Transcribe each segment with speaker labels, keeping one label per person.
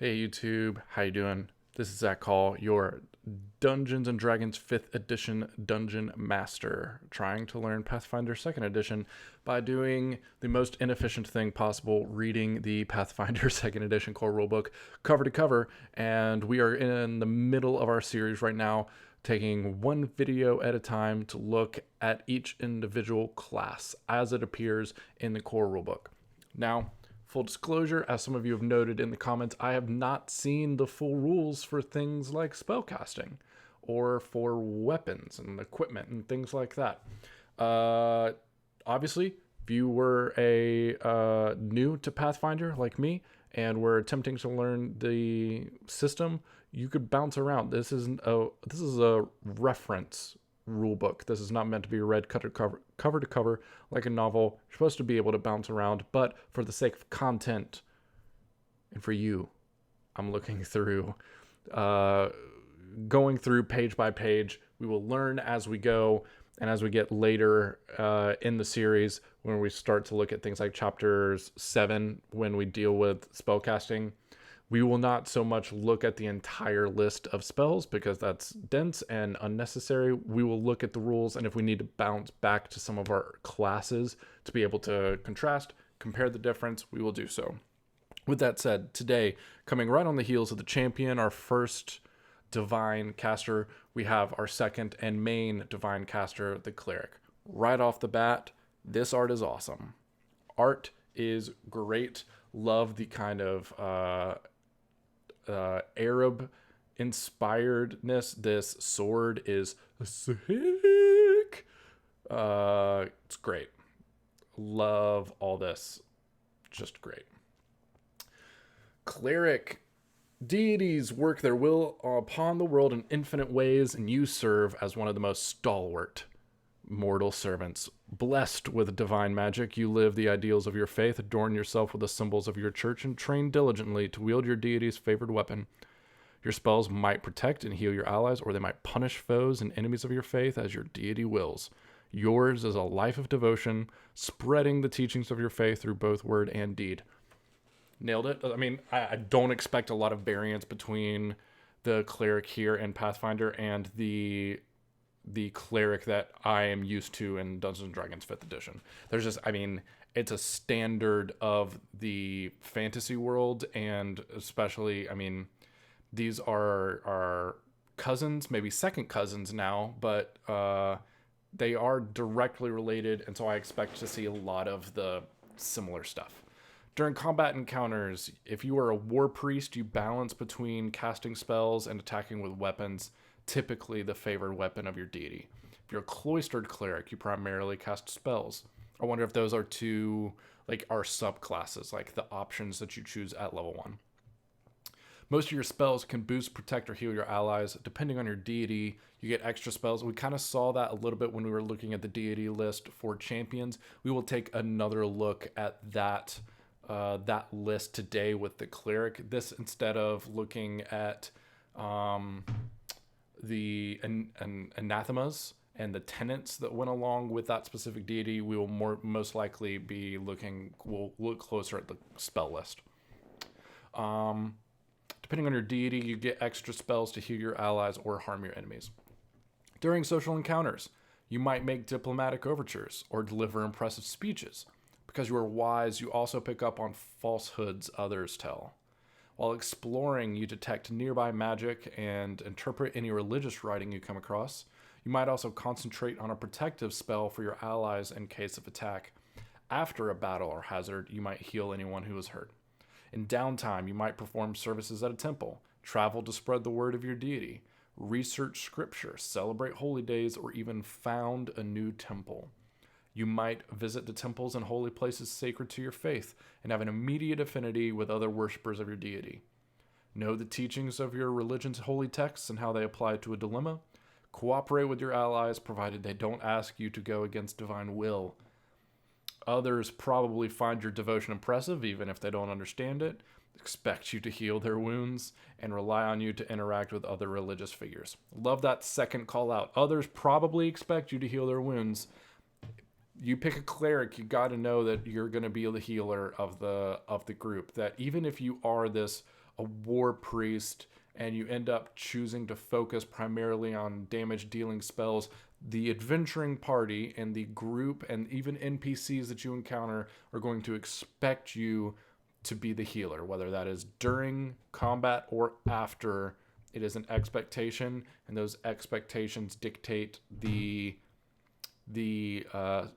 Speaker 1: Hey YouTube, how you doing? This is Zach Hall, your Dungeons and Dragons 5th edition Dungeon Master, trying to learn Pathfinder 2nd edition by doing the most inefficient thing possible, reading the Pathfinder 2nd edition core rulebook cover to cover, and we are in the middle of our series right now, taking one video at a time to look at each individual class as it appears in the core rulebook. Now, full disclosure, as some of you have noted in the comments, I have not seen the full rules for things like spellcasting or for weapons and equipment and things like that. Obviously, if you were a new to Pathfinder like me and were attempting to learn the system, you could bounce around. This is a reference rule book. This is not meant to be read cover to cover like a novel. You're supposed to be able to bounce around, but for the sake of content and for you, I'm looking through, going through page by page. We will learn as we go, and as we get later in the series, when we start to look at things like chapters 7, when we deal with spellcasting, we will not so much look at the entire list of spells because that's dense and unnecessary. We will look at the rules, and if we need to bounce back to some of our classes to be able to contrast, compare the difference, we will do so. With that said, today, coming right on the heels of the champion, our first divine caster, we have our second and main divine caster, the cleric. Right off the bat, this art is awesome. Art is great. Love the kind of Arab inspiredness. This sword is sick. It's great. Love all this. Just great. Cleric. Deities work their will upon the world in infinite ways, and you serve as one of the most stalwart mortal servants. Blessed with divine magic, you live the ideals of your faith, adorn yourself with the symbols of your church, and train diligently to wield your deity's favored weapon. Your spells might protect and heal your allies, or they might punish foes and enemies of your faith as your deity wills. Yours is a life of devotion, spreading the teachings of your faith through both word and deed. Nailed it. I mean, I don't expect a lot of variance between the cleric here in Pathfinder and the cleric that I am used to in Dungeons and Dragons 5th edition. There's just, I mean, it's a standard of the fantasy world, and especially, I mean, these are cousins, maybe second cousins now, but they are directly related, and so I expect to see a lot of the similar stuff. During combat encounters, if you are a war priest, you balance between casting spells and attacking with weapons, typically the favored weapon of your deity. If you're a cloistered cleric, you primarily cast spells. I wonder if those are are subclasses, like the options that you choose at level 1. Most of your spells can boost, protect, or heal your allies. Depending on your deity, you get extra spells. We kind of saw that a little bit when we were looking at the deity list for champions. We will take another look at that list today with the cleric. This, instead of looking at the anathemas and the tenets that went along with that specific deity, we will most likely be we'll look closer at the spell list. Depending on your deity, you get extra spells to heal your allies or harm your enemies. During social encounters, you might make diplomatic overtures or deliver impressive speeches. Because you are wise, you also pick up on falsehoods others tell. While exploring, you detect nearby magic and interpret any religious writing you come across. You might also concentrate on a protective spell for your allies in case of attack. After a battle or hazard, you might heal anyone who is hurt. In downtime, you might perform services at a temple, travel to spread the word of your deity, research scripture, celebrate holy days, or even found a new temple. You might visit the temples and holy places sacred to your faith and have an immediate affinity with other worshippers of your deity. Know the teachings of your religion's holy texts and how they apply to a dilemma. Cooperate with your allies, provided they don't ask you to go against divine will. Others probably find your devotion impressive, even if they don't understand it, expect you to heal their wounds, and rely on you to interact with other religious figures. Love that second call out. Others probably expect you to heal their wounds. You pick a cleric, you got to know that you're going to be the healer of the group. That even if you are this a war priest and you end up choosing to focus primarily on damage dealing spells, the adventuring party and the group and even NPCs that you encounter are going to expect you to be the healer, whether that is during combat or after. It is an expectation, and those expectations dictate the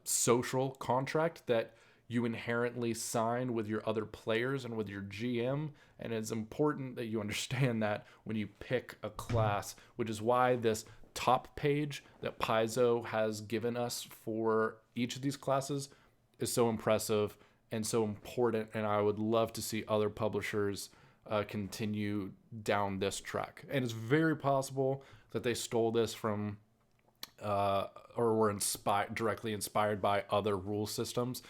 Speaker 1: social contract that you inherently sign with your other players and with your GM. And it's important that you understand that when you pick a class, which is why this top page that Paizo has given us for each of these classes is so impressive and so important. And I would love to see other publishers continue down this track. And it's very possible that they stole this from or were directly inspired by other rule systems.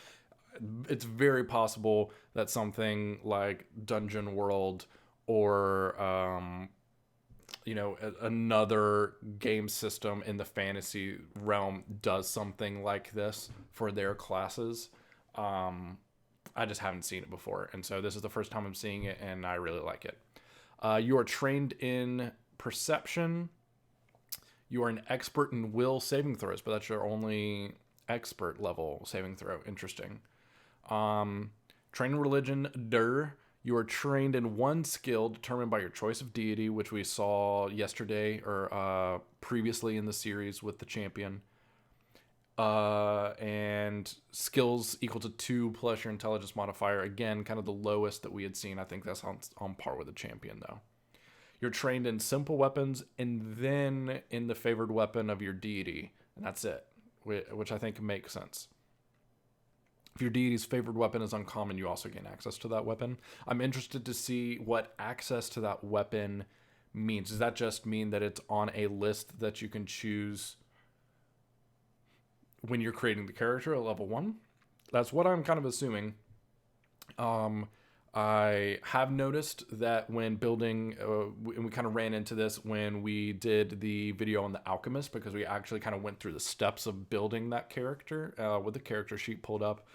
Speaker 1: It's very possible that something like Dungeon World or another game system in the fantasy realm does something like this for their classes. I just haven't seen it before, and so this is the first time I'm seeing it, and I really like it. You are trained in perception. You are an expert in will saving throws, but that's your only expert level saving throw. Interesting. Trained in religion, you are trained in one skill determined by your choice of deity, which we saw yesterday or previously in the series with the champion. And skills equal to 2 plus your intelligence modifier. Again, kind of the lowest that we had seen. I think that's on par with the champion, though. You're trained in simple weapons and then in the favored weapon of your deity. And that's it, which I think makes sense. If your deity's favored weapon is uncommon, you also gain access to that weapon. I'm interested to see what access to that weapon means. Does that just mean that it's on a list that you can choose when you're creating the character at level 1? That's what I'm kind of assuming. I have noticed that when building, and we kind of ran into this when we did the video on the Alchemist, because we actually kind of went through the steps of building that character with the character sheet pulled up.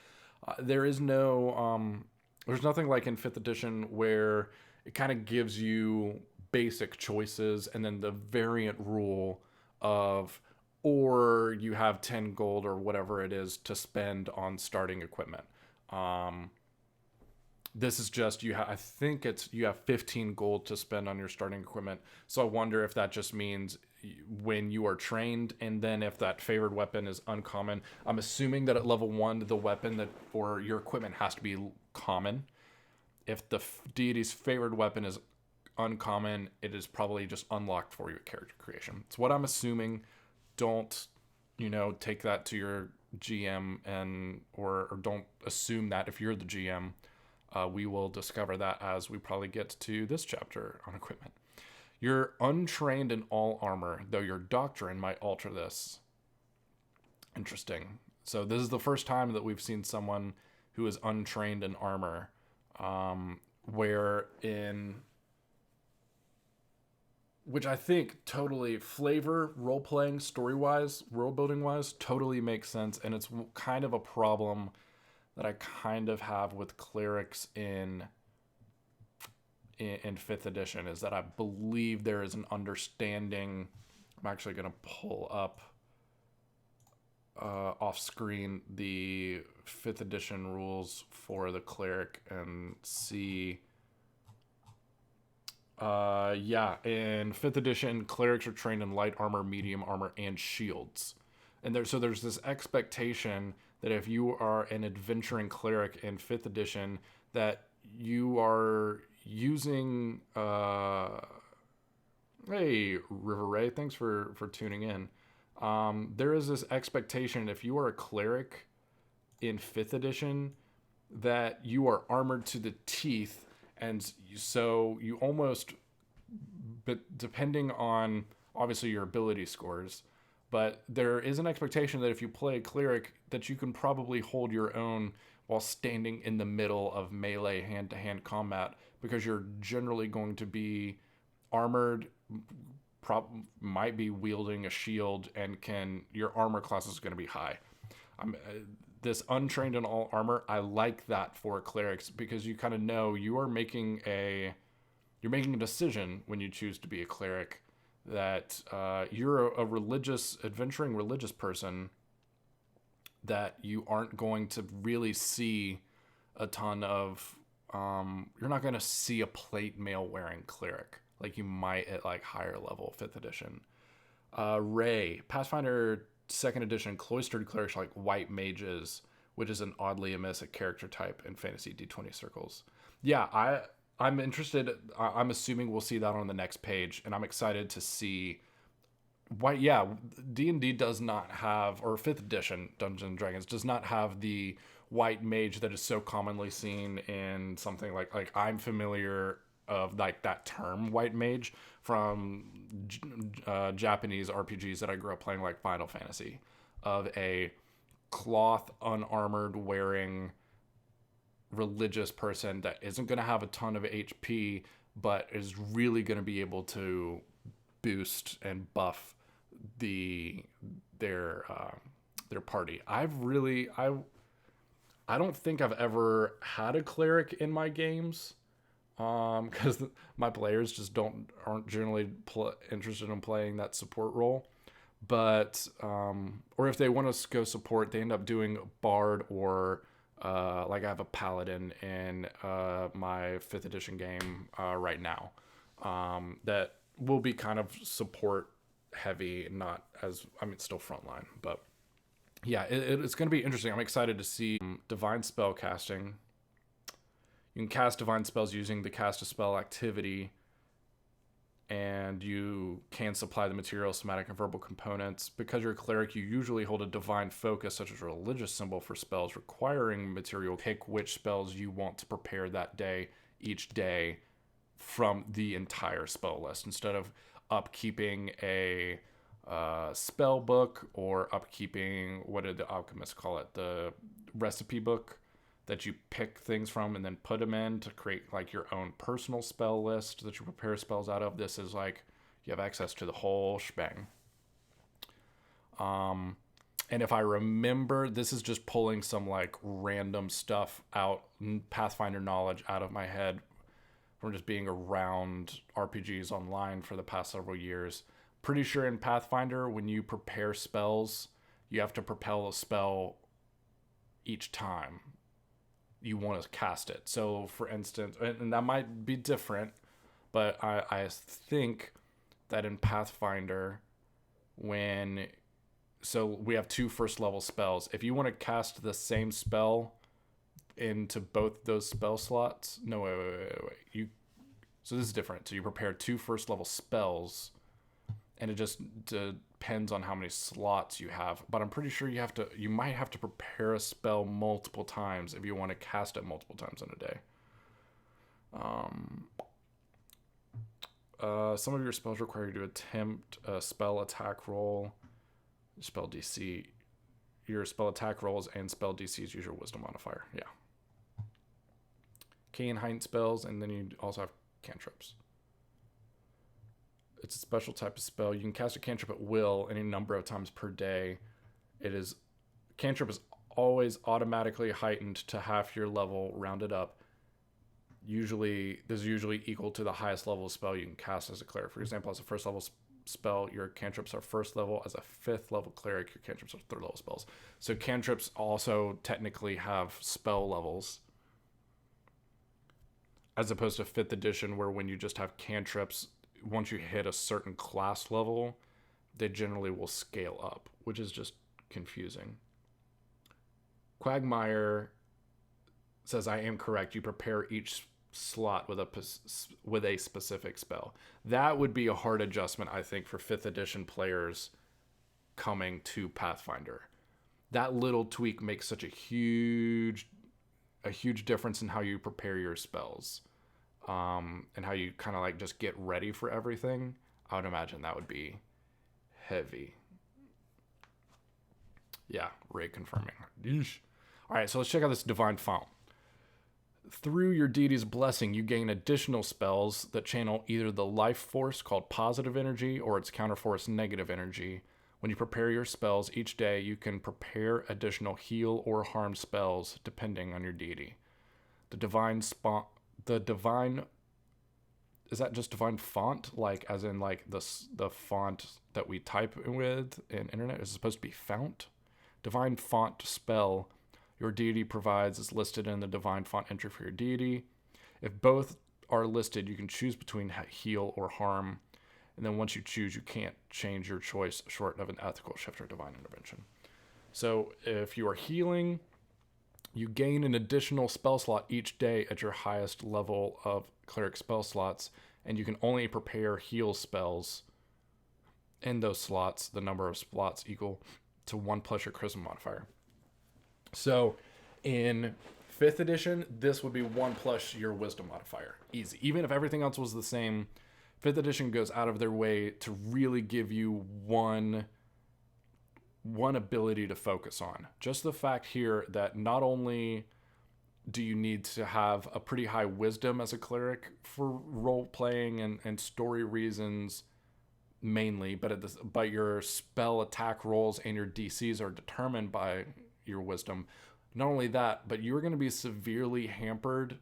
Speaker 1: There's nothing like in 5th edition where it kind of gives you basic choices and then the variant rule of, or you have 10 gold or whatever it is to spend on starting equipment. This is just, you have 15 gold to spend on your starting equipment. So I wonder if that just means when you are trained, and then if that favored weapon is uncommon. I'm assuming that at level 1, the weapon or your equipment has to be common. If the deity's favored weapon is uncommon, it is probably just unlocked for you at character creation. It's what I'm assuming. Don't, take that to your GM or don't assume that if you're the GM. We will discover that as we probably get to this chapter on equipment. You're untrained in all armor, though your doctrine might alter this. Interesting. So this is the first time that we've seen someone who is untrained in armor, which I think totally flavor, role-playing, story-wise, world-building-wise, totally makes sense, and it's kind of a problem that I kind of have with Clerics in 5th edition, is that I believe there is an understanding. I'm actually going to pull up off screen the 5th edition rules for the Cleric and see. In 5th edition, Clerics are trained in light armor, medium armor, and shields. And there's this expectation that if you are an adventuring cleric in 5th edition, that you are using... Hey, River Ray, thanks for tuning in. There is this expectation, if you are a cleric in 5th edition, that you are armored to the teeth, and so you almost... But depending on, obviously, your ability scores... But there is an expectation that if you play a cleric, that you can probably hold your own while standing in the middle of melee hand-to-hand combat, because you're generally going to be armored, might be wielding a shield, and your armor class is going to be high. This untrained in all armor, I like that for clerics, because you kind of know you are making a you're making a decision when you choose to be a cleric that you're a religious, adventuring religious person, that you aren't going to really see a ton of. You're not going to see a plate mail wearing cleric like you might at like higher level 5th edition. Ray, Pathfinder 2nd edition, cloistered clerics are like white mages, which is an oddly emissive character type in fantasy D20 circles. Yeah, I'm interested. I'm assuming we'll see that on the next page, and I'm excited to see why. Yeah, D&D does not have, or 5th edition Dungeons and Dragons does not have the white mage that is so commonly seen in something like I'm familiar of like that term white mage from Japanese RPGs that I grew up playing, like Final Fantasy, of a cloth unarmored wearing religious person that isn't going to have a ton of HP but is really going to be able to boost and buff their party. I don't think I've ever had a cleric in my games, because my players just aren't generally interested in playing that support role. But or if they want to go support, they end up doing bard or like I have a paladin in my 5th edition game right now, that will be kind of support heavy, not as, I mean, it's still frontline, but yeah, it's going to be interesting. I'm excited to see divine spell casting. You can cast divine spells using the cast a spell activity, and you can supply the material, somatic, and verbal components. Because you're a cleric, you usually hold a divine focus, such as a religious symbol, for spells requiring material. Pick which spells you want to prepare that day, each day, from the entire spell list, instead of upkeeping a spell book or upkeeping, what did the alchemists call it, the recipe book that you pick things from and then put them in to create like your own personal spell list that you prepare spells out of. This is like you have access to the whole shebang. And if I remember, this is just pulling some like random stuff out, Pathfinder knowledge out of my head from just being around RPGs online for the past several years. Pretty sure in Pathfinder, when you prepare spells, you have to propel a spell each time you want to cast it. So, for instance, and that might be different, but I think that in Pathfinder, so we have 2 first level spells. If you want to cast the same spell into both those spell slots, no, wait. So this is different. So you prepare 2 first level spells, and it just depends on how many slots you have. But I'm pretty sure you might have to prepare a spell multiple times if you want to cast it multiple times in a day. Some of your spells require you to attempt a spell attack roll. Spell DC. Your spell attack rolls and spell DCs use your wisdom modifier. Yeah. Key and heightened spells, and then you also have cantrips. It's a special type of spell. You can cast a cantrip at will any number of times per day. Cantrip is always automatically heightened to half your level, rounded up. This is usually equal to the highest level of spell you can cast as a cleric. For example, as a first level spell, your cantrips are first level. As a 5th level cleric, your cantrips are 3rd level spells. So cantrips also technically have spell levels, as opposed to 5th edition, where when you just have cantrips, once you hit a certain class level, they generally will scale up, which is just confusing. Quagmire says, I am correct. You prepare each slot with a specific spell. That would be a hard adjustment, I think, for 5th edition players coming to Pathfinder. That little tweak makes such a huge difference in how you prepare your spells. And how you kind of like just get ready for everything. I would imagine that would be heavy. Yeah, Ray confirming. Yeesh. All right, so let's check out this divine fount. Through your deity's blessing, you gain additional spells that channel either the life force called positive energy or its counterforce negative energy. When you prepare your spells each day, you can prepare additional heal or harm spells depending on your deity. The divine is that just defined font, like as in like the font that we type with in internet is supposed to be fount? Divine font spell your deity provides is listed in the divine font entry for your deity. If both are listed, you can choose between heal or harm. And then once you choose, you can't change your choice short of an ethical shift or divine intervention. So if you are healing, you gain an additional spell slot each day at your highest level of cleric spell slots, and you can only prepare heal spells in those slots, the number of slots equal to 1 plus your charisma modifier. So in 5th edition, this would be 1 plus your wisdom modifier. Easy. Even if everything else was the same, 5th edition goes out of their way to really give you one ability to focus on. Just the fact here that not only do you need to have a pretty high wisdom as a cleric for role playing and story reasons mainly, but your spell attack rolls and your DCs are determined by your wisdom. Not only that, but you're going to be severely hampered,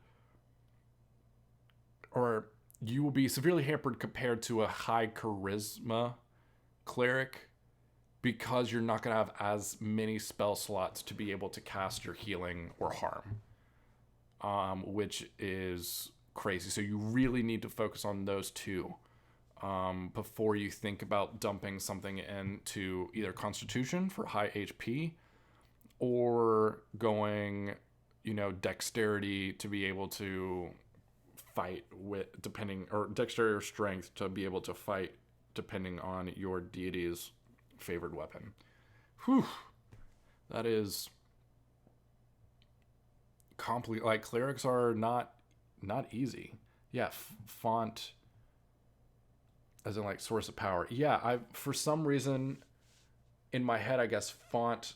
Speaker 1: or you will be severely hampered compared to a high charisma cleric, because you're not going to have as many spell slots to be able to cast your healing or harm, which is crazy. So you really need to focus on those two before you think about dumping something into either Constitution for high HP or going, dexterity to be able to fight with, or dexterity or strength to be able to fight depending on your deity's favored weapon. Whew. That is complicated. Like, clerics are not easy. Yeah, font as in like source of power. Yeah, I for some reason in my head, I guess font,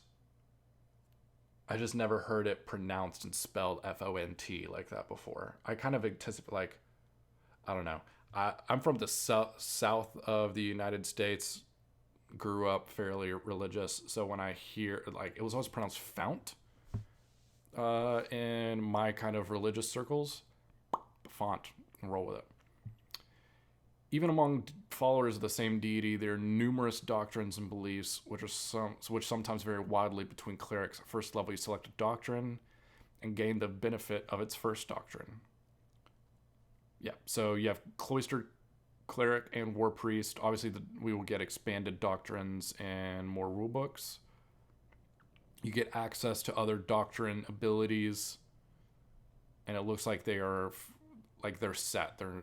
Speaker 1: I just never heard it pronounced and spelled FONT like that before. I kind of anticipate, like, I don't know. I'm from the south of the United States, grew up fairly religious, so when I hear, like, it was always pronounced fount in my kind of religious circles. Font, roll with it. Even among followers of the same deity, there are numerous doctrines and beliefs which sometimes vary widely between clerics. At first level, you select a doctrine and gain the benefit of its first doctrine. Yeah, so you have cloistered cleric and war priest. Obviously, we will get expanded doctrines and more rule books. You get access to other doctrine abilities, and it looks like they're set. They're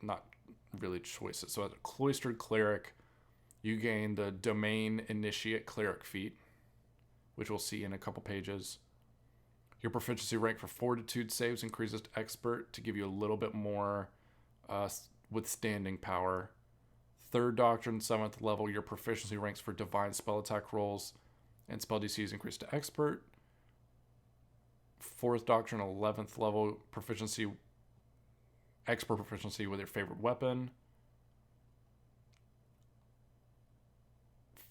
Speaker 1: not really choices. So as a cloistered cleric, you gain the domain initiate cleric feat, which we'll see in a couple pages. Your proficiency rank for fortitude saves increases to expert to give you a little bit more withstanding power. 3rd doctrine, 7th level, your proficiency ranks for divine spell attack rolls and spell DCs increase to expert. 4th doctrine, 11th level, expert proficiency with your favorite weapon.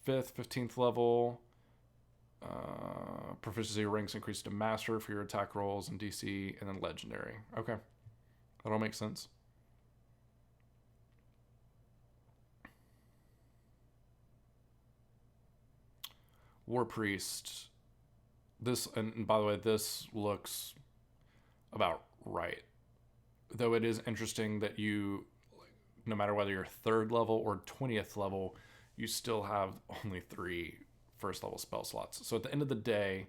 Speaker 1: 5th, 15th level, proficiency ranks increase to master for your attack rolls and DC, and then legendary. Okay, that all makes sense. War priest. This, and by the way, this looks about right. Though it is interesting that you, no matter whether you're 3rd level or 20th level, you still have only 3 first level spell slots. So at the end of the day,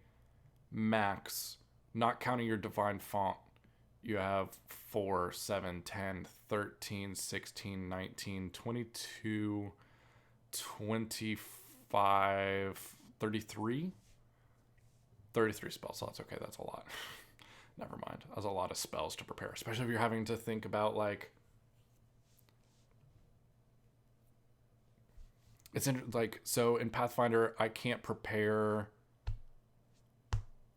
Speaker 1: max, not counting your divine font, you have 4, 7, 10, 13, 16, 19, 22, 25, 33? 33 spell slots. Okay, that's a lot. Never mind. That's a lot of spells to prepare, especially if you're having to think about, like, it's so in Pathfinder, I can't prepare,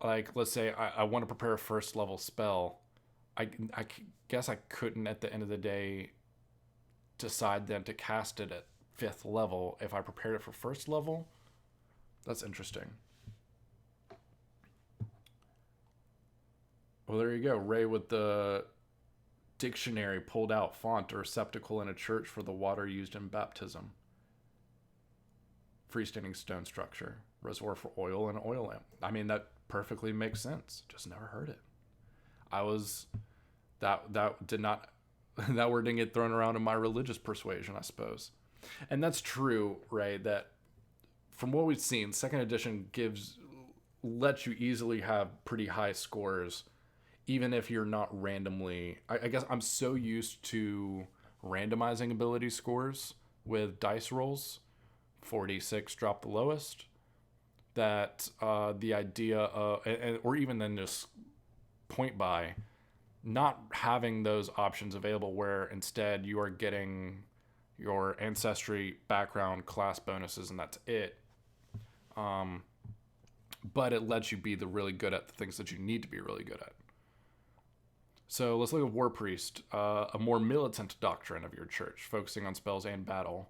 Speaker 1: like, let's say I want to prepare a 1st level spell. I guess I couldn't at the end of the day decide then to cast it at 5th level if I prepared it for 1st level. That's interesting. Well, there you go. Ray with the dictionary pulled out, font or receptacle in a church for the water used in baptism. Freestanding stone structure, reservoir for oil and oil lamp. I mean, that perfectly makes sense. Just never heard it. That did not that word didn't get thrown around in my religious persuasion, I suppose. And that's true, right? That from what we've seen, second edition lets you easily have pretty high scores, even if you're not randomly. I guess I'm so used to randomizing ability scores with dice rolls, 46 drop the lowest, that the idea of, or even then just point by, not having those options available, where instead you are getting your ancestry, background, class bonuses, and that's it. But it lets you be really good at the things that you need to be really good at. So let's look at War Priest, a more militant doctrine of your church, focusing on spells and battle.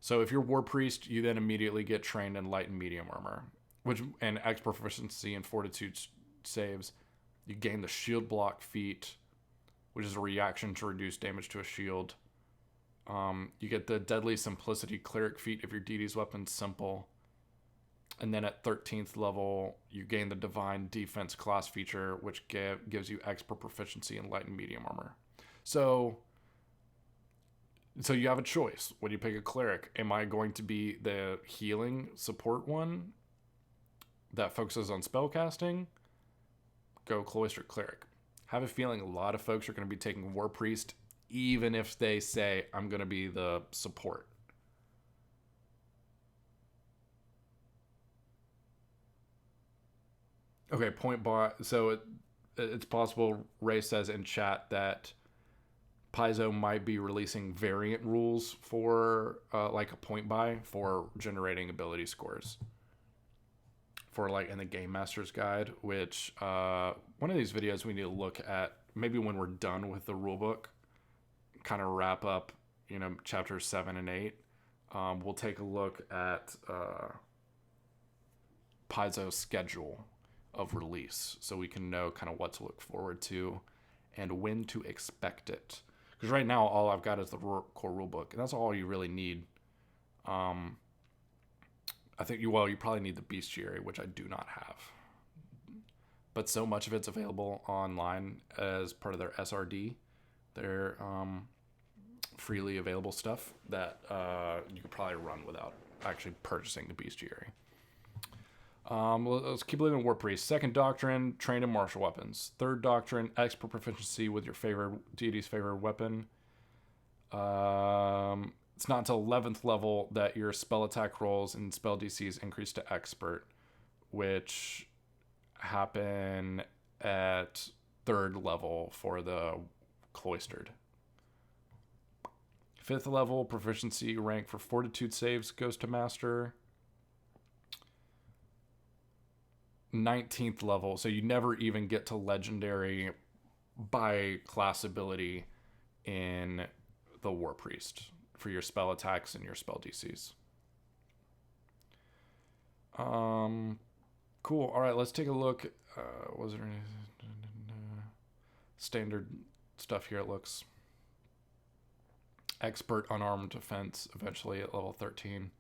Speaker 1: So if you're War Priest, you then immediately get trained in light and medium armor, and X proficiency and fortitude saves. You gain the shield block feat, which is a reaction to reduce damage to a shield. You get the deadly simplicity cleric feat if your deity's weapon's simple. And then at 13th level, you gain the divine defense class feature, which gives you X per proficiency in light and medium armor. So you have a choice when you pick a cleric. Am I going to be the healing support one that focuses on spell casting? Go cloistered cleric. Have a feeling a lot of folks are going to be taking War Priest, even if they say, I'm going to be the support. Okay, point bar. So it's possible, Ray says in chat, that Paizo might be releasing variant rules for like a point buy for generating ability scores. For like in the Game Master's Guide, which one of these videos we need to look at maybe when we're done with the rulebook, kind of wrap up, chapters 7 and 8. We'll take a look at Paizo's schedule of release, so we can know kind of what to look forward to and when to expect it. Because right now all I've got is the core rulebook, and that's all you really need. I think you probably need the bestiary, which I do not have. But so much of it's available online as part of their SRD, their freely available stuff, that you could probably run without actually purchasing the bestiary. Let's keep living in War Priest. Second doctrine, trained in martial weapons. Third doctrine, expert proficiency with your favorite deity's favorite weapon. It's not until 11th level that your spell attack rolls and spell DCs increase to expert, which happen at 3rd level for the cloistered. 5th level proficiency rank for fortitude saves goes to master. 19th level, so you never even get to legendary by class ability in the War Priest for your spell attacks and your spell DCs. Cool. All right, let's take a look. Was there any standard stuff here? It looks expert unarmed defense eventually at level 13.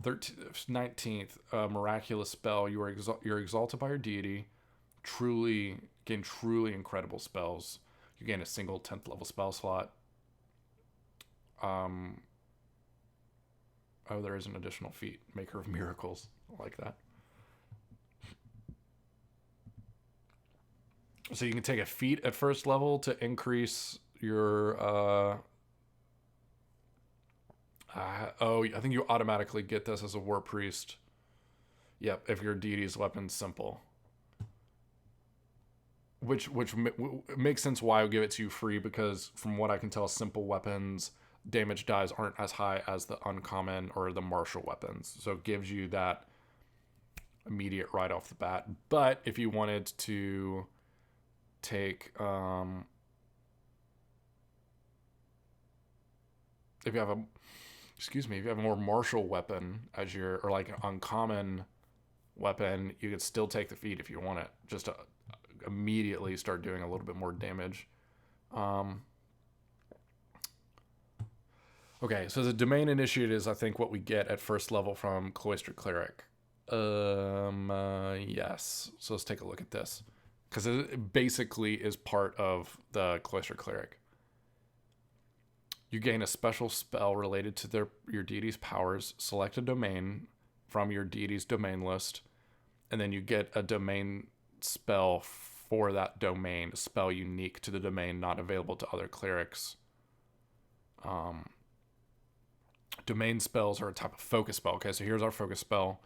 Speaker 1: 19th, miraculous spell. You're exalted by your deity. Gain truly incredible spells. You gain a single 10th level spell slot. There is an additional feat. Maker of miracles. I like that. So you can take a feat at 1st level to increase your... I think you automatically get this as a War Priest. Yep, if your deity's weapon's simple. Which makes sense why I would give it to you free, because from what I can tell, simple weapons damage dies aren't as high as the uncommon or the martial weapons. So it gives you that immediate right off the bat. But if you wanted to take... if you have a more martial weapon as your, or like an uncommon weapon, you could still take the feat if you want it, just to immediately start doing a little bit more damage. Um, okay, so the domain initiate is, I think, what we get at first level from Cloistered Cleric. Yes. So let's take a look at this. Because it basically is part of the Cloistered Cleric. You gain a special spell related to your deity's powers. Select a domain from your deity's domain list, and then you get a domain spell for that domain, a spell unique to the domain, not available to other clerics. Domain spells are a type of focus spell. Okay, so here's our focus spell.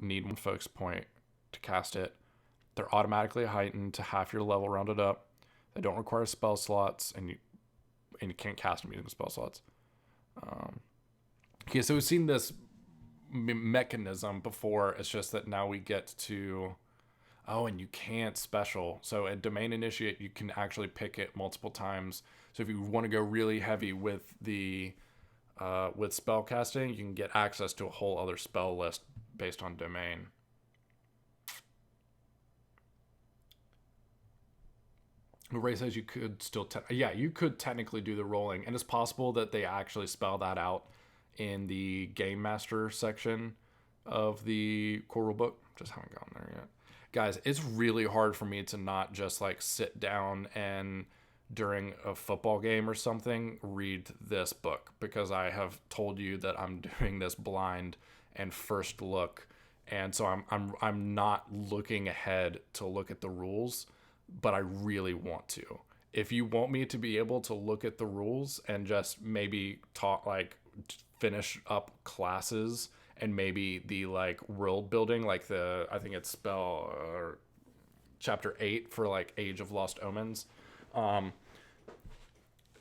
Speaker 1: Need one focus point to cast it. They're automatically heightened to half your level rounded up. They don't require spell slots, and you can't cast them using spell slots. Okay, so we've seen this mechanism before. It's just that now we get to... Oh, and you can't special. So at Domain Initiate, you can actually pick it multiple times. So if you want to go really heavy with the with spell casting, you can get access to a whole other spell list based on domain. Ray says you could still... you could technically do the rolling. And it's possible that they actually spell that out in the Game Master section of the core rulebook. Just haven't gotten there yet. Guys, it's really hard for me to not just like sit down and during a football game or something read this book, because I have told you that I'm doing this blind and first look, and so I'm not looking ahead to look at the rules, but I really want to. If you want me to be able to look at the rules and just maybe finish up classes and maybe the like world building, like I think it's chapter 8 for like Age of Lost Omens.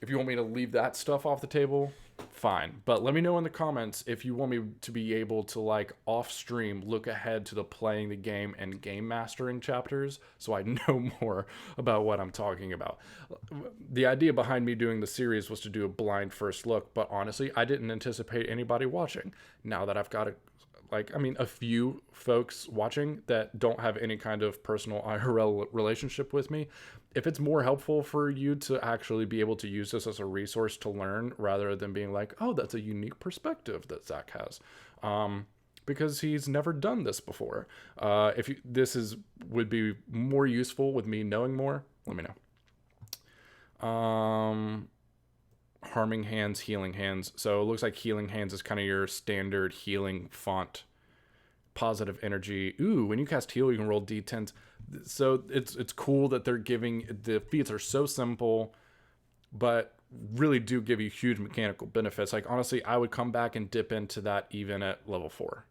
Speaker 1: If you want me to leave that stuff off the table, fine. But let me know in the comments if you want me to be able to like off stream look ahead to the playing the game and game mastering chapters, so I know more about what I'm talking about. The idea behind me doing the series was to do a blind first look, but honestly, I didn't anticipate anybody watching. Now that I've got a few folks watching that don't have any kind of personal IRL relationship with me, if it's more helpful for you to actually be able to use this as a resource to learn rather than being like, oh, that's a unique perspective that Zach has, because he's never done this before. Would be more useful with me knowing more, let me know. Harming Hands, Healing Hands. So it looks like Healing Hands is kind of your standard healing font. Positive energy. Ooh, when you cast heal, you can roll d10s. So it's cool that they're giving... The feats are so simple, but really do give you huge mechanical benefits. Like, honestly, I would come back and dip into that even at level 4.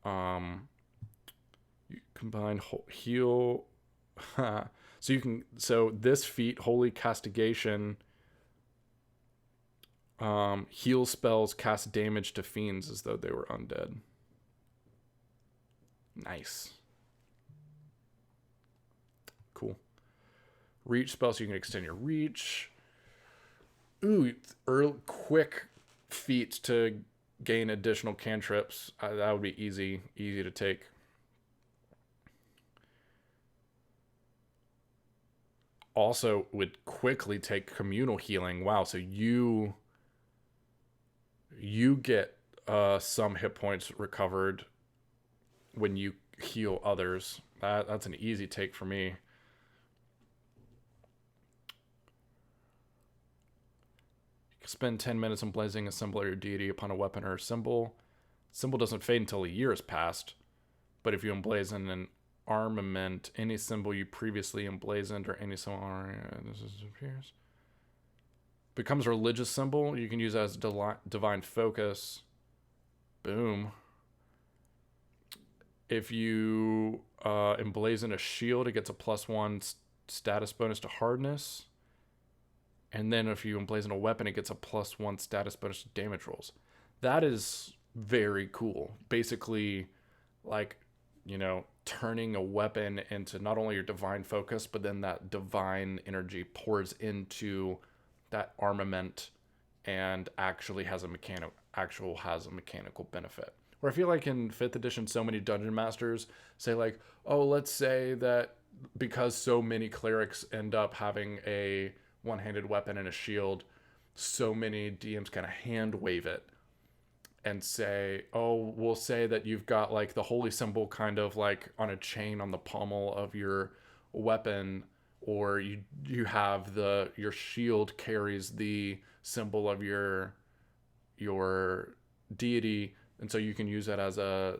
Speaker 1: You combine heal... So this feat, Holy Castigation... heal spells cast damage to fiends as though they were undead. Nice. Cool. Reach spells, so you can extend your reach. Ooh, quick feat to gain additional cantrips. That would be easy to take. Also would quickly take communal healing. Wow, so you get some hit points recovered when you heal others. That's an easy take for me. You can spend 10 minutes emblazing a symbol or your deity upon a weapon or a symbol. Symbol doesn't fade until a year has passed, but if you emblazon an armament, any symbol you previously emblazoned or any symbol this disappears. Becomes a religious symbol. You can use it as divine focus. Boom. If you emblazon a shield, it gets a +1 status bonus to hardness. And then if you emblazon a weapon, it gets a +1 status bonus to damage rolls. That is very cool. Basically, like, turning a weapon into not only your divine focus, but then that divine energy pours into that armament and actually has a mechanical benefit. Where I feel like in 5th edition, so many dungeon masters say like, oh, let's say that because so many clerics end up having a one-handed weapon and a shield, so many DMs kind of hand wave it and say, oh, we'll say that you've got like the holy symbol kind of like on a chain on the pommel of your weapon, or you have your shield carries the symbol of your deity, and so you can use that as a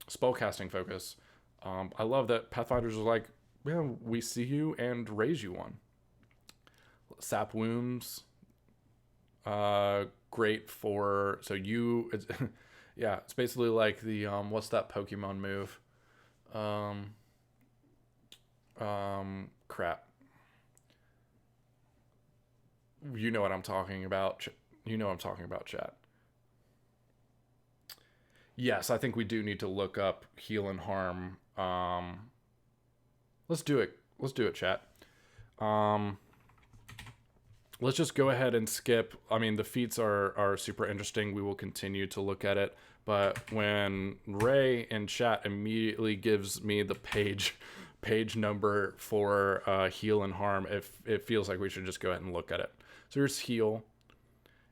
Speaker 1: spellcasting focus. I love that Pathfinders are like, yeah, we see you and raise you one. Sap wounds, great for it's, yeah, it's basically like the what's that Pokemon move? Crap. You know what I'm talking about. You know what I'm talking about, chat. Yes, I think we do need to look up heal and harm. Let's do it. Let's do it, chat. Let's just go ahead and skip. I mean, the feats are super interesting. We will continue to look at it. But when Ray in chat immediately gives me the page number for heal and harm, it feels like we should just go ahead and look at it. So here's heal.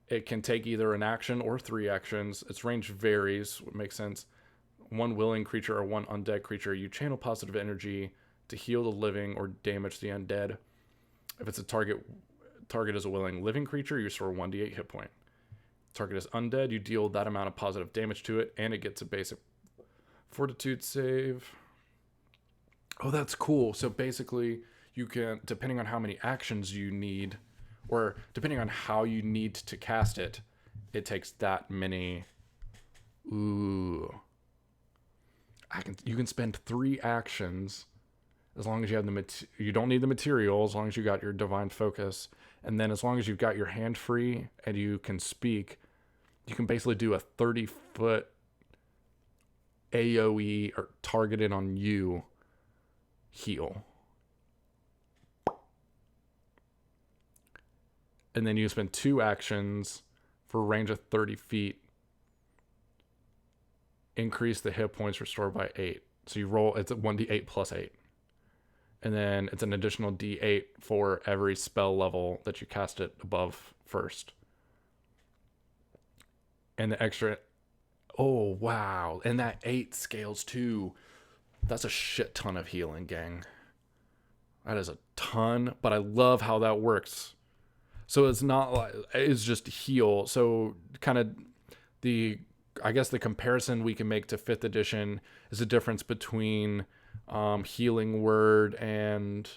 Speaker 1: It can take either an action or 3 actions. Its range varies, what makes sense. One willing creature or one undead creature. You channel positive energy to heal the living or damage the undead. If it's a target is a willing living creature, you restore 1d8 hit point. Target is undead, you deal that amount of positive damage to it, and it gets a basic fortitude save. Oh, that's cool. So basically, you can, depending on how many actions you need, or depending on how you need to cast it, it takes that many. Ooh. You can spend 3 actions as long as you have you don't need the material, as long as you got your divine focus, and then as long as you've got your hand free and you can speak, you can basically do a 30-foot AoE or targeted on you heal. And then you spend 2 actions for a range of 30 feet. Increase the hit points restored by 8. So you roll, it's a 1d8 plus 8. And then it's an additional d8 for every spell level that you cast it above first. And the extra, oh wow. And that 8 scales too. That's a shit ton of healing, gang. That is a ton, but I love how that works. So it's not like, it's just heal. So kind of I guess the comparison we can make to 5th edition is the difference between healing word and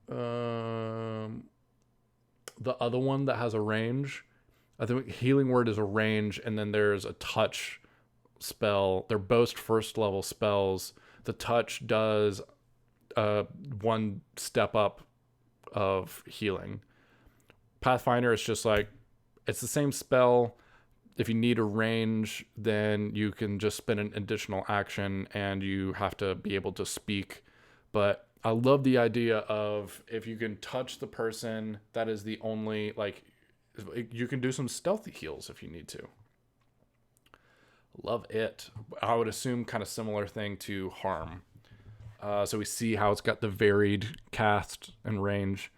Speaker 1: the other one that has a range. I think healing word is a range, and then there's a touch spell. They're both 1st level spells. The touch does 1 step up of healing. Pathfinder is just like, it's the same spell. If you need a range, then you can just spend an additional action and you have to be able to speak. But I love the idea of, if you can touch the person, that is the only, like, you can do some stealthy heals if you need to. Love it. I would assume kind of similar thing to harm. So we see how it's got the varied cast and range.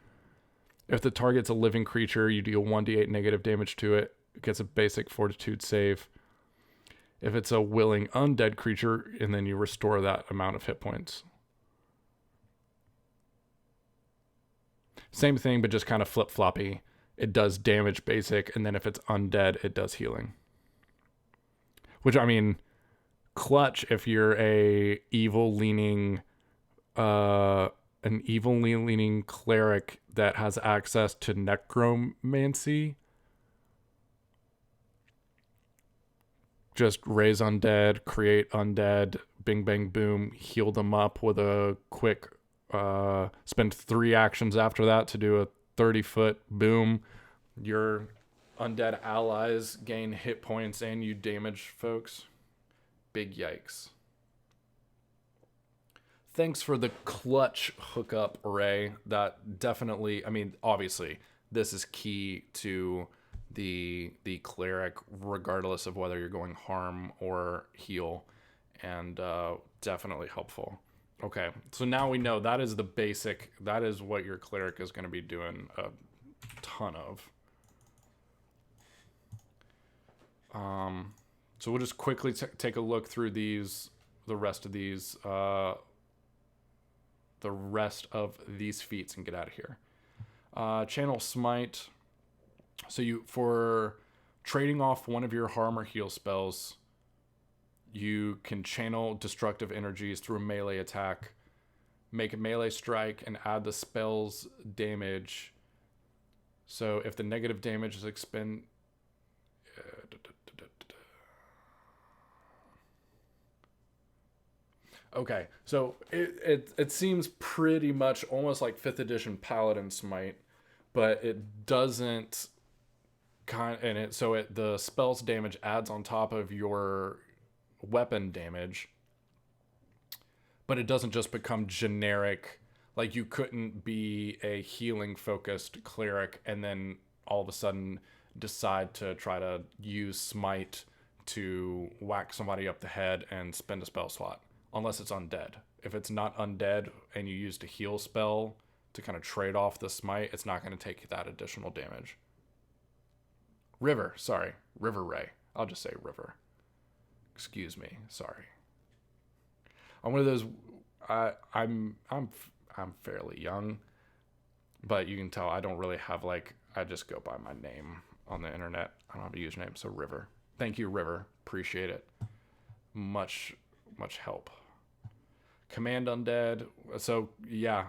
Speaker 1: If the target's a living creature, you deal 1d8 negative damage to it. It gets a basic fortitude save. If it's a willing undead creature, and then you restore that amount of hit points. Same thing, but just kind of flip-floppy. It does damage basic, and then if it's undead, it does healing. Which, I mean, clutch if you're an evil-leaning cleric that has access to necromancy. Just raise undead, create undead, bing bang boom, heal them up with a quick spend 3 actions after that to do a 30-foot boom. Your undead allies gain hit points and you damage folks. Big yikes. Thanks for the clutch hookup, Ray. That definitely, I mean, obviously, this is key to the cleric, regardless of whether you're going harm or heal, and definitely helpful. Okay, so now we know that is the basic. That is what your cleric is going to be doing a ton of. So we'll just quickly take a look through these, the rest of these feats and get out of here. Channel Smite. So for trading off one of your harm or heal spells, you can channel destructive energies through a melee attack, make a melee strike, and add the spell's damage. So if the negative damage is expended... Okay, so it seems pretty much almost like 5th edition Paladin Smite, but it doesn't the spell's damage adds on top of your weapon damage, but it doesn't just become generic. Like, you couldn't be a healing focused cleric and then all of a sudden decide to try to use smite to whack somebody up the head and spend a spell slot, unless it's undead. If it's not undead and you used a heal spell to kind of trade off the smite, it's not going to take that additional damage. River Ray. I'll just say River. Excuse me. Sorry. I'm one of those. I'm fairly young, but you can tell I don't really have I just go by my name on the internet. I don't have a username, so River. Thank you, River. Appreciate it. Much help. Command undead. So yeah,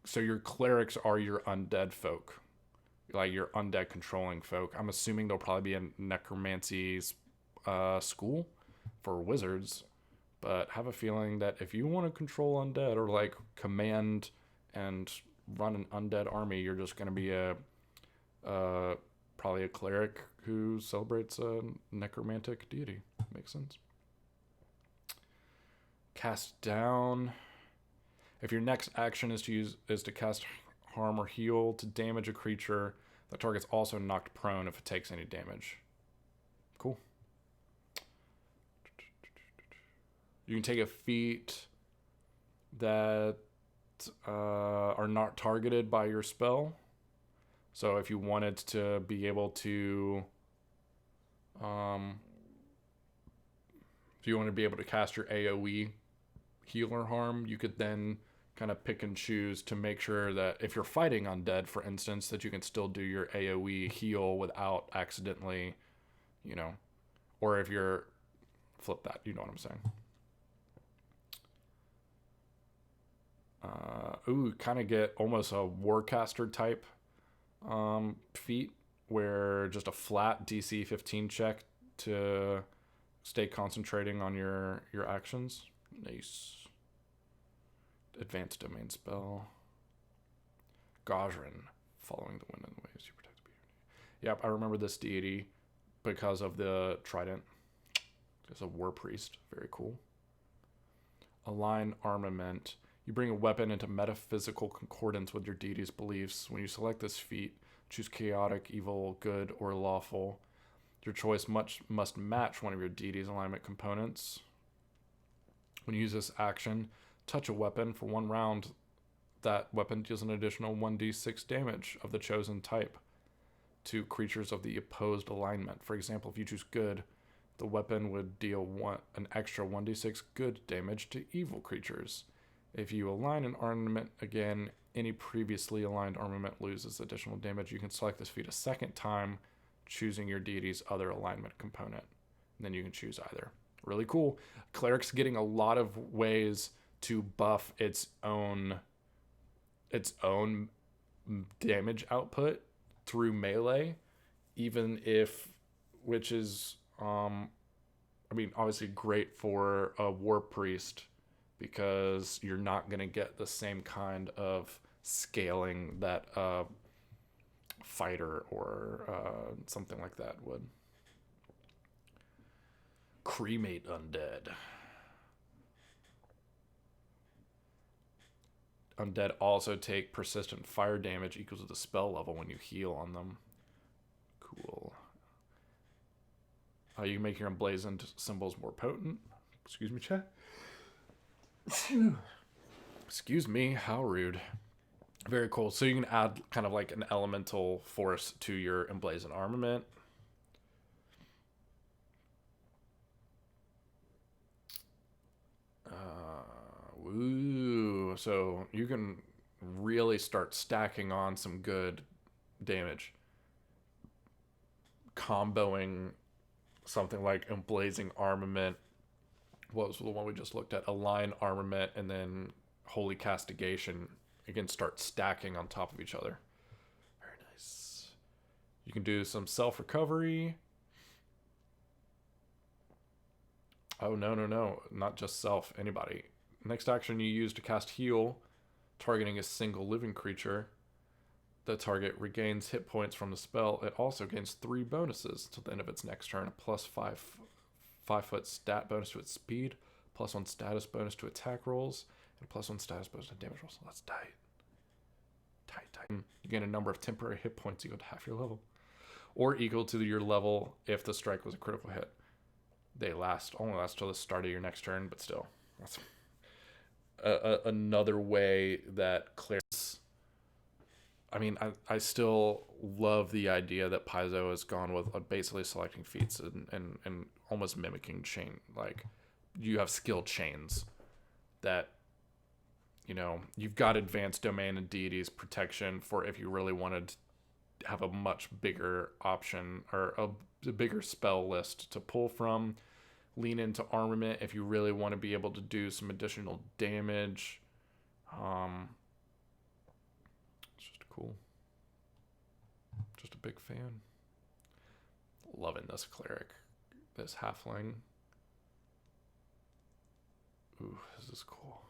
Speaker 1: so your clerics are your undead folk. Like your undead controlling folk. I'm assuming there'll probably be a necromancy school for wizards, but have a feeling that if you want to control undead or command and run an undead army, you're just going to be probably a cleric who celebrates a necromantic deity. Makes sense. Cast down. If your next action is to cast harm or heal to damage a creature, the target's also knocked prone if it takes any damage. Cool. You can take a feat that are not targeted by your spell. So if you wanted to be able to cast your AoE healer harm, you could then kind of pick and choose to make sure that if you're fighting undead, for instance, that you can still do your AoE heal without accidentally, or if you're flip that, you know what I'm saying. Kind of get almost a warcaster type feat where just a flat DC 15 check to stay concentrating on your actions. Nice. Advanced domain spell. Gajrin. Following the wind and the waves, you protect the beauty. Yep, I remember this deity because of the trident. It's a war priest. Very cool. Align armament. You bring a weapon into metaphysical concordance with your deity's beliefs. When you select this feat, choose chaotic, evil, good, or lawful. Your choice must match one of your deity's alignment components. When you use this action, touch a weapon for 1 round. That weapon deals an additional 1d6 damage of the chosen type to creatures of the opposed alignment. For example, if you choose good, the weapon would deal an extra 1d6 good damage to evil creatures. If you align an armament again, any previously aligned armament loses additional damage. You can select this feat a second time, choosing your deity's other alignment component. And then you can choose either. Really cool. Cleric's getting a lot of ways to buff its own damage output through melee, which is obviously great for a war priest because you're not going to get the same kind of scaling that a fighter or something like that would. Cremate undead. Undead also take persistent fire damage equals to the spell level when you heal on them. Cool. You can make your emblazoned symbols more potent. Excuse me, chat. Excuse me, how rude. Very cool. So you can add kind of like an elemental force to your emblazoned armament. Ooh, so you can really start stacking on some good damage. Comboing something like emblazing armament. What was the one we just looked at? Align armament and then holy castigation. You can start stacking on top of each other. Very nice. You can do some self-recovery. Oh, no. Not just self. Anybody. Next action you use to cast heal, targeting a single living creature. The target regains hit points from the spell. It also gains 3 bonuses till the end of its next turn. A plus 5 foot stat bonus to its speed, plus 1 status bonus to attack rolls, and plus 1 status bonus to damage rolls. That's tight. You gain a number of temporary hit points equal to half your level, or equal to your level if the strike was a critical hit. They only last till the start of your next turn, but still, that's another way that Clerics. I mean, I still love the idea that Paizo has gone with basically selecting feats and almost mimicking chain. Like, you have skill chains that, you know, you've got advanced domain and deities protection for if you really wanted to have a much bigger option or a bigger spell list to pull from. Lean into armament if you really want to be able to do some additional damage. It's just cool. Just a big fan. Loving this cleric. This halfling. Ooh, this is cool.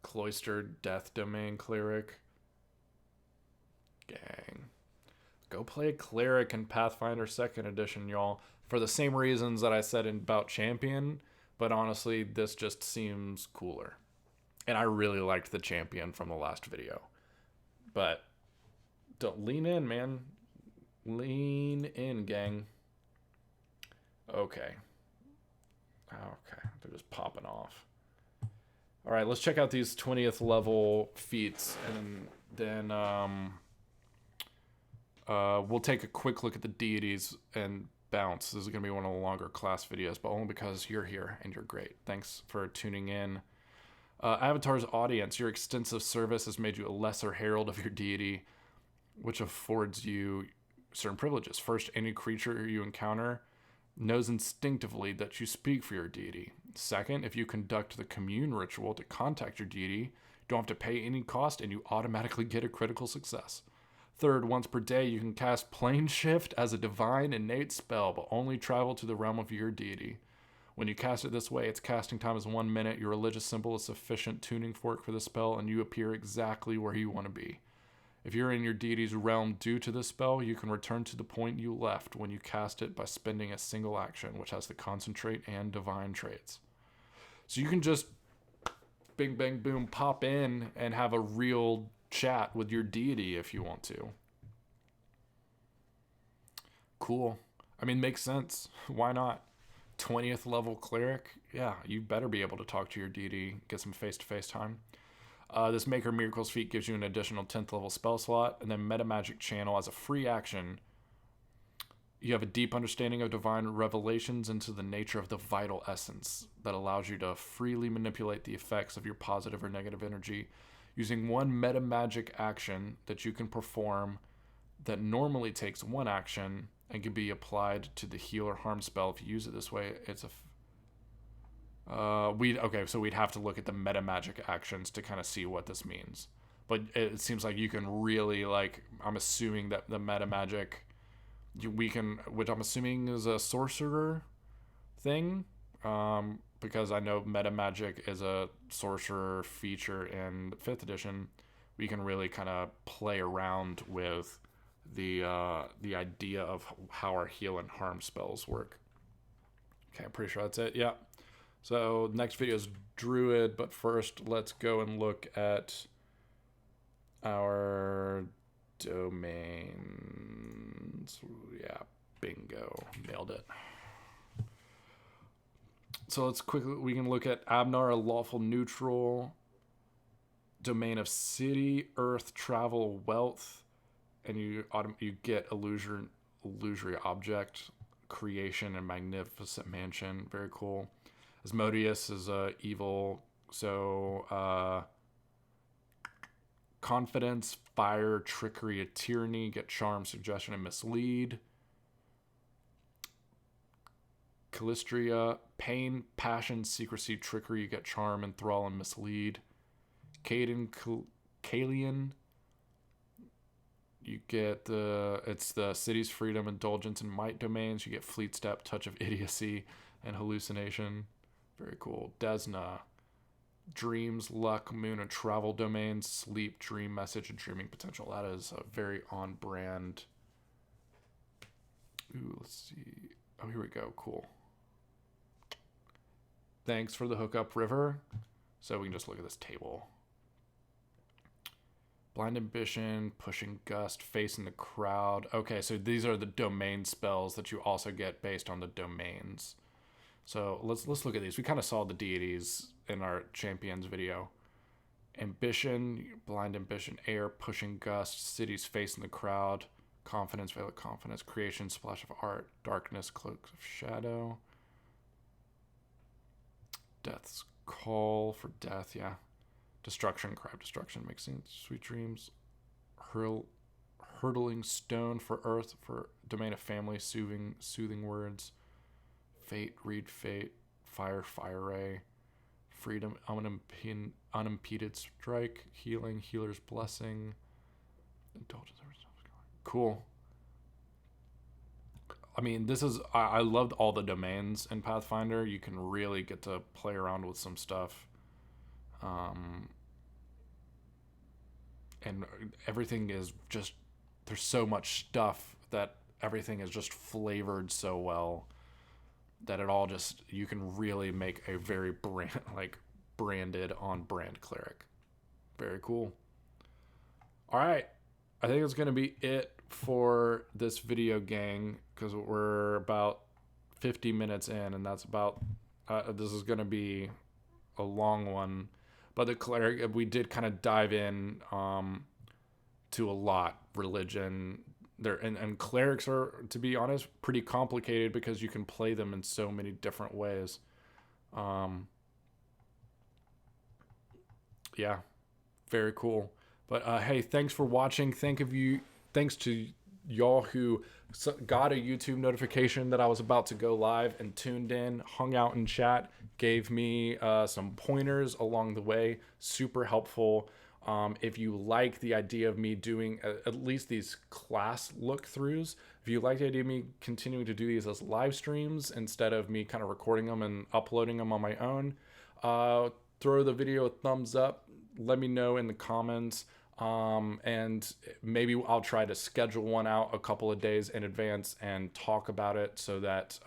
Speaker 1: Cloistered Death Domain Cleric. Gang. Go play a Cleric in Pathfinder 2nd Edition, y'all. For the same reasons that I said about Champion, but honestly, this just seems cooler. And I really liked the Champion from the last video. But don't lean in, man. Lean in, gang. Okay. They're just popping off. All right, let's check out these 20th level feats, and then we'll take a quick look at the deities and bounce. This is going to be one of the longer class videos, but only because you're here and you're great. Thanks for tuning in. Avatar's audience. Your extensive service has made you a lesser herald of your deity, which affords you certain privileges. First, any creature you encounter knows instinctively that you speak for your deity. Second, if you conduct the commune ritual to contact your deity, you don't have to pay any cost and you automatically get a critical success. Third, once per day, you can cast Plane Shift as a divine innate spell, but only travel to the realm of your deity. When you cast it this way, its casting time is 1 minute. Your religious symbol is sufficient tuning fork for the spell, and you appear exactly where you want to be. If you're in your deity's realm due to this spell, you can return to the point you left when you cast it by spending a single action, which has the concentrate and divine traits. So you can just bing, bang, boom, pop in and have a real chat with your deity if you want to. Cool. I mean, makes sense. Why not? 20th level cleric? Yeah, you better be able to talk to your deity, get some face-to-face time. This Maker Miracles feat gives you an additional 10th level spell slot, and then Meta Magic Channel as a free action. You have a deep understanding of divine revelations into the nature of the vital essence that allows you to freely manipulate the effects of your positive or negative energy using one meta magic action that you can perform that normally takes 1 action and can be applied to the heal or harm spell. If you use it this way, it's a so we'd have to look at the meta magic actions to kind of see what this means. But it seems like you can really, like, I'm assuming that the meta magic which I'm assuming is a sorcerer thing, because I know meta magic is a sorcerer feature in 5th edition. We can really kind of play around with the idea of how our heal and harm spells work. Okay, I'm pretty sure that's it. Yeah. So next video is Druid, but first let's go and look at our domains. Yeah, bingo, nailed it. So let's quickly, we can look at Abnar, a lawful neutral, domain of city, earth, travel, wealth, and you get illusory object, creation, and magnificent mansion. Very cool. Asmodeus is evil, so confidence, fire, trickery, a tyranny, get charm, suggestion, and mislead. Callistria, pain, passion, secrecy, trickery, you get charm, enthrall, and mislead. Kalian, you get it's the city's freedom, indulgence, and might domains. You get fleet step, touch of idiocy, and hallucination. Very cool. Desna, dreams, luck, moon, and travel domains, sleep, dream, message, and dreaming potential. That is a very on brand. Ooh, let's see. Oh, here we go. Cool. Thanks for the hookup, River. So we can just look at this table. Blind Ambition, Pushing Gust, Face in the Crowd. Okay, so these are the domain spells that you also get based on the domains. So let's look at these. We kind of saw the deities in our champions video. Ambition, Blind Ambition, Air, Pushing Gust, Cities, Face in the Crowd, Confidence, Veil of Confidence, Creation, Splash of Art, Darkness, Cloaks of Shadow, Death's Call for death, yeah. Destruction, Cry of Destruction makes sense. Sweet Dreams, Hurtling Stone for Earth, for Domain of Family, Soothing Words, Fate, Read Fate, Fire, Fire Ray, Freedom, Unimpeded Strike, Healing, Healer's Blessing, Indulgence. Cool. I mean, this is, I loved all the domains in Pathfinder. You can really get to play around with some stuff. And everything is just, there's so much stuff that everything is just flavored so well that it all just, you can really make a very branded on brand cleric. Very cool. All right. I think it's going to be it for this video, gang, because we're about 50 minutes in, and that's about, this is going to be a long one. But the cleric, we did kind of dive in to a lot. Religion, there, and clerics are, to be honest, pretty complicated because you can play them in so many different ways. Yeah, very cool. But hey, thanks for watching. Thanks to y'all who got a YouTube notification that I was about to go live and tuned in, hung out in chat, gave me some pointers along the way. Super helpful. If you like the idea of me doing at least these class look-throughs, if you like the idea of me continuing to do these as live streams instead of me kind of recording them and uploading them on my own, throw the video a thumbs up. Let me know in the comments. And maybe I'll try to schedule one out a couple of days in advance and talk about it so that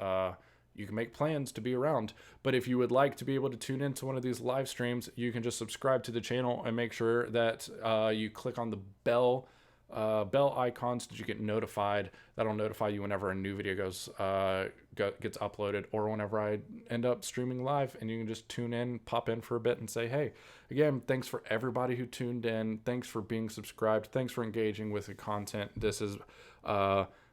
Speaker 1: you can make plans to be around. But if you would like to be able to tune into one of these live streams, you can just subscribe to the channel and make sure that you click on the bell icon so that you get notified. That'll notify you whenever a new video gets uploaded, or whenever I end up streaming live, and you can just tune in, pop in for a bit and say, hey, again, thanks for everybody who tuned in. Thanks for being subscribed. Thanks for engaging with the content. This has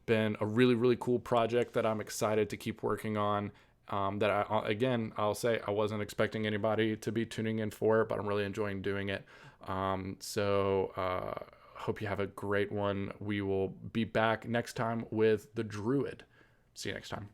Speaker 1: been a really, really cool project that I'm excited to keep working on. I'll say I wasn't expecting anybody to be tuning in for it, but I'm really enjoying doing it. Hope you have a great one. We will be back next time with the Druid. See you next time.